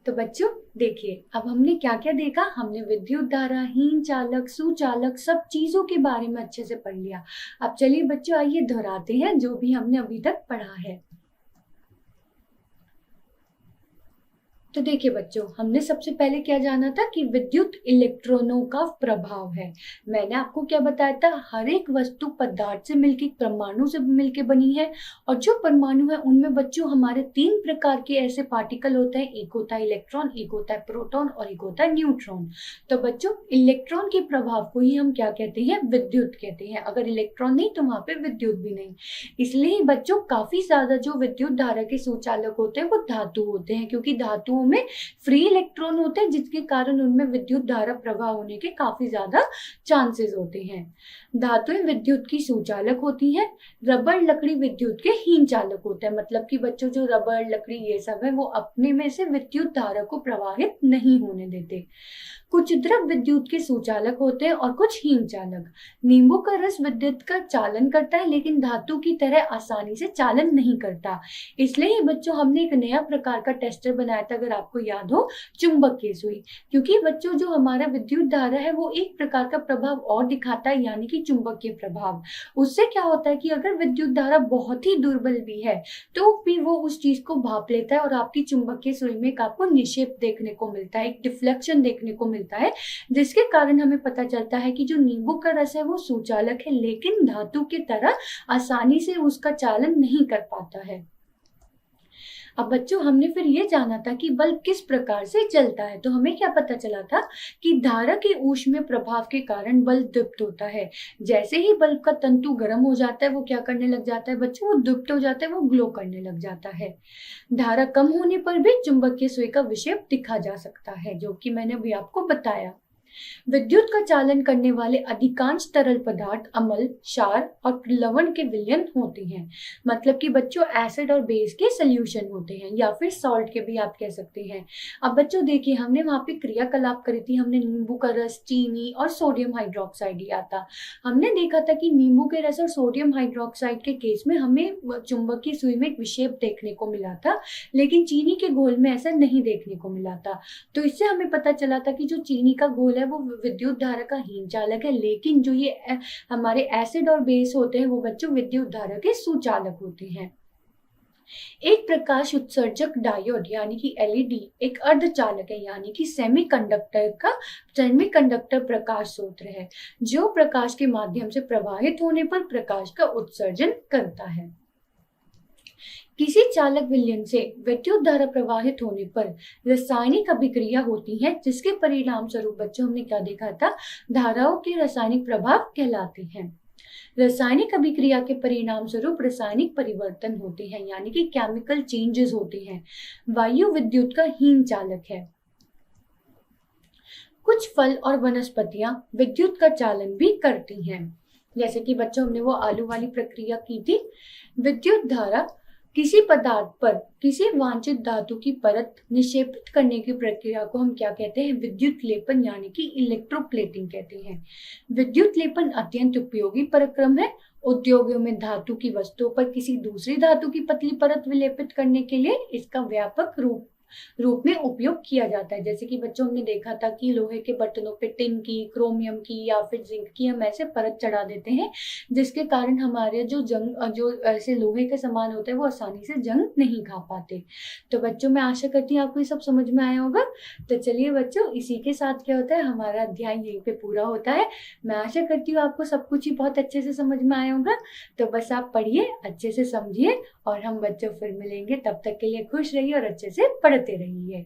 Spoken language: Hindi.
तो बच्चों देखिए, अब हमने क्या-क्या देखा? हमने विद्युत धारा, हीन चालक, सुचालक सब चीज़ों के बारे में अच्छे से पढ़ लिया। अब चलिए बच्चों आइए दोहराते हैं जो भी हमने अभी तक पढ़ा है। तो देखिए बच्चों, हमने सबसे पहले क्या जाना था कि विद्युत इलेक्ट्रॉनों का प्रभाव है। मैंने आपको क्या बताया था? हर एक वस्तु पदार्थ से मिलके, परमाणु से मिलके बनी है और जो परमाणु है उनमें बच्चों हमारे 3 प्रकार के ऐसे पार्टिकल होते हैं। एक होता है इलेक्ट्रॉन, एक होता है प्रोटॉन और एक होता है न्यूट्रॉन। तो बच्चों इलेक्ट्रॉन के प्रभाव को ही हम क्या कहते हैं? विद्युत कहते हैं। अगर इलेक्ट्रॉन नहीं तो वहां पे विद्युत भी नहीं। इसलिए बच्चों काफी ज्यादा जो विद्युत धारा के सुचालक होते हैं वो धातु होते हैं, क्योंकि धातुओं में फ्री इलेक्ट्रॉन होते हैं जिसके कारण उनमें विद्युत धारा प्रवाह होने के काफी ज्यादा चांसेस होते हैं। धातुएं विद्युत की सुचालक होती हैं। रबर लकड़ी विद्युत के हीन चालक होते हैं। मतलब कि बच्चों जो रबर लकड़ी ये सब है वो अपने में से विद्युत धारा को प्रवाहित नहीं होने देते। कुछ द्रव विद्युत के सुचालक होते हैं और कुछ हीन चालक। नींबू का रस विद्युत का चालन करता है लेकिन धातु की तरह आसानी से चालन नहीं करता। इसलिए ही बच्चों हमने एक नया प्रकार का टेस्टर बनाया था, अगर आपको याद हो, चुंबकीय सुई। क्योंकि बच्चों जो हमारा विद्युत धारा है वो एक प्रकार का प्रभाव और दिखाता है, यानी कि चुंबकीय प्रभाव। उससे क्या होता है कि अगर विद्युत धारा बहुत ही दुर्बल भी है तो भी वो उस चीज को भाप लेता है और आपकी चुंबकीय सुई में एक आपको निक्षेप देखने को मिलता है, एक डिफ्लेक्शन देखने को मिलता है, जिसके कारण हमें पता चलता है कि जो नींबू का रस है वो सुचालक है लेकिन धातु की तरह आसानी से उसका चालन नहीं कर पाता है। अब बच्चों हमने फिर ये जाना था कि बल्ब किस प्रकार से जलता है। तो हमें क्या पता चला था कि धारा के ऊष्मीय प्रभाव के कारण बल्ब दीप्त होता है। जैसे ही बल्ब का तंतु गर्म हो जाता है वो क्या करने लग जाता है बच्चों? वो दीप्त हो जाता है, वो ग्लो करने लग जाता है। धारा कम होने पर भी चुंबकीय सुई का विक्षेप दिखा जा सकता है, जो कि मैंने अभी आपको बताया। विद्युत का चालन करने वाले अधिकांश तरल पदार्थ अम्ल, क्षार और लवण के विलयन होते हैं। मतलब कि बच्चों एसिड और बेस के सोल्यूशन होते हैं, या फिर सॉल्ट के भी आप कह सकते हैं। अब बच्चों देखिए, हमने वहां पे क्रियाकलाप करी थी। हमने नींबू का रस, चीनी और सोडियम हाइड्रोक्साइड लिया था। हमने देखा था कि नींबू के रस और सोडियम हाइड्रोक्साइड के केस में हमें चुंबकीय सुई में एक विक्षेप देखने को मिला था, लेकिन चीनी के घोल में ऐसा नहीं देखने को मिला था। तो इससे हमें पता चला था कि जो चीनी का घोल है वो विद्युत धारा का हीन चालक है, लेकिन जो ये हमारे एसिड और बेस होते हैं वो बच्चों विद्युत धारा के सुचालक होते हैं। एक प्रकाश उत्सर्जक डायोड यानी कि एलईडी एक अर्धचालक है, यानी कि सेमीकंडक्टर प्रकाश स्रोत है जो प्रकाश के माध्यम से प्रवाहित होने पर प्रकाश का उत्सर्जन करता है। किसी चालक विलयन से विद्युत धारा प्रवाहित होने पर रासायनिक अभिक्रिया होती है, जिसके परिणाम स्वरूप बच्चों हमने क्या देखा था? धाराओं के रासायनिक प्रभाव कहलाते हैं। रासायनिक अभिक्रिया के परिणाम स्वरूप रासायनिक परिवर्तन होते हैं, यानी कि केमिकल चेंजेस होते हैं। वायु विद्युत का हीन चालक है। कुछ फल और वनस्पतियां विद्युत का चालन भी करती हैं। जैसे कि बच्चों हमने वो आलू वाली प्रक्रिया की थी। विद्युत धारा किसी पदार्थ पर किसी वांछित धातु की परत निक्षेपित करने की प्रक्रिया को हम क्या कहते हैं? विद्युत लेपन यानी कि इलेक्ट्रोप्लेटिंग कहते हैं। विद्युत लेपन अत्यंत उपयोगी प्रक्रम है। उद्योगों में धातु की वस्तुओं पर किसी दूसरी धातु की पतली परत विलेपित करने के लिए इसका व्यापक रूप में उपयोग किया जाता है। जैसे कि बच्चों हमने देखा था कि लोहे के बर्तनों पे टिन की, क्रोमियम की या फिर जिंक की हम ऐसे परत चढ़ा देते हैं, जिसके कारण हमारे जो ऐसे लोहे के सामान होते हैं वो आसानी से जंग नहीं खा पाते। तो बच्चों मैं आशा करती हूँ आपको ये सब समझ में आया होगा। तो चलिए बच्चों, इसी के साथ क्या होता है, हमारा अध्याय यहीं पे पूरा होता है। मैं आशा करती हूँ आपको सब कुछ ही बहुत अच्छे से समझ में आया होगा। तो बस आप पढ़िए, अच्छे से समझिए और हम बच्चों फिर मिलेंगे। तब तक के लिए खुश रहिए और अच्छे से पढ़ते रहिए।